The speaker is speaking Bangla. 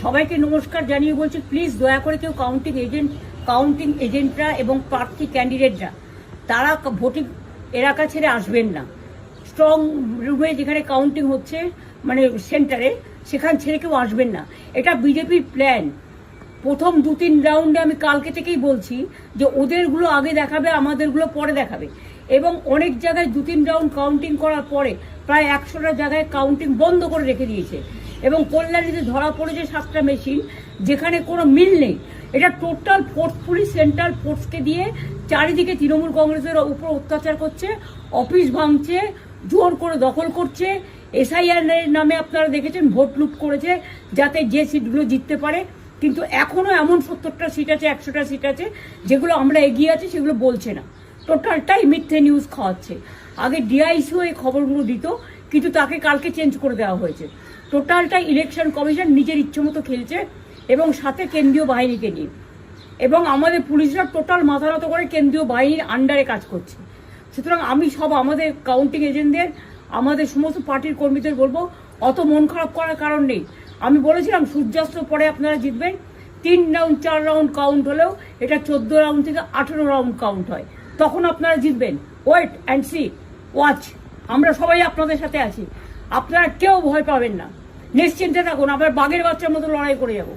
সবাইকে নমস্কার জানিয়ে বলছি, প্লিজ দয়া করে কেউ কাউন্টিং এজেন্টরা এবং প্রার্থী ক্যান্ডিডেটরা তারা ভোটিং এলাকা ছেড়ে আসবেন না। স্ট্রং রুমে যেখানে কাউন্টিং হচ্ছে, মানে সেন্টারে, সেখান ছেড়ে কেউ আসবেন না। এটা বিজেপির প্ল্যান। প্রথম 2-3 রাউন্ডে আমি কালকে থেকেই বলছি যে ওদেরগুলো আগে দেখাবে, আমাদেরগুলো পরে দেখাবে। এবং অনেক জায়গায় 2-3 রাউন্ড কাউন্টিং করার পরে প্রায় 100টা জায়গায় কাউন্টিং বন্ধ করে রেখে দিয়েছে। এবং কল্যাণীতে ধরা পড়েছে 7টা মেশিন, যেখানে কোনো মিল নেই। এটা টোটাল ফোর্সফুলি সেন্ট্রাল ফোর্সকে দিয়ে চারিদিকে তৃণমূল কংগ্রেসের উপর অত্যাচার করছে, অফিস ভাঙছে, জোর করে দখল করছে। এসআইআর নামে আপনারা দেখেছেন ভোট লুট করেছে যাতে যে সিটগুলো জিততে পারে। কিন্তু এখনো এমন 70টা সিট আছে, 100টা সিট আছে যেগুলো আমরা এগিয়ে আছি, সেগুলো বলছে না। টোটালটাই মিথ্যে নিউজ খাওয়াচ্ছে। আগে ডিআইসিও এই খবরগুলো দিত, কিন্তু তাকে কালকে চেঞ্জ করে দেওয়া হয়েছে। টোটালটাই ইলেকশন কমিশন নিজের ইচ্ছে মতো খেলছে, এবং সাথে কেন্দ্রীয় বাহিনীকে নিয়ে। এবং আমাদের পুলিশরা টোটাল মাথা নত করে কেন্দ্রীয় বাহিনীর আন্ডারে কাজ করছে। সুতরাং আমি আমাদের কাউন্টিং এজেন্টদের, আমাদের সমস্ত পার্টির কর্মীদের বলবো, অত মন খারাপ করার কারণ নেই। আমি বলেছিলাম সূর্যাস্তের পরে আপনারা জিতবেন। 3 রাউন্ড 4 রাউন্ড কাউন্ট হলেও এটা 14 রাউন্ড থেকে 18 রাউন্ড কাউন্ট হয়, তখন আপনারা জিতবেন। Wait and see, watch. আমরা সবাই আপনাদের সাথে আছি, আপনারা কেউ ভয় পাবেন না, নিশ্চিন্তে থাকুন। আমরা বাঘের বাচ্চার মতো লড়াই করে যাবো।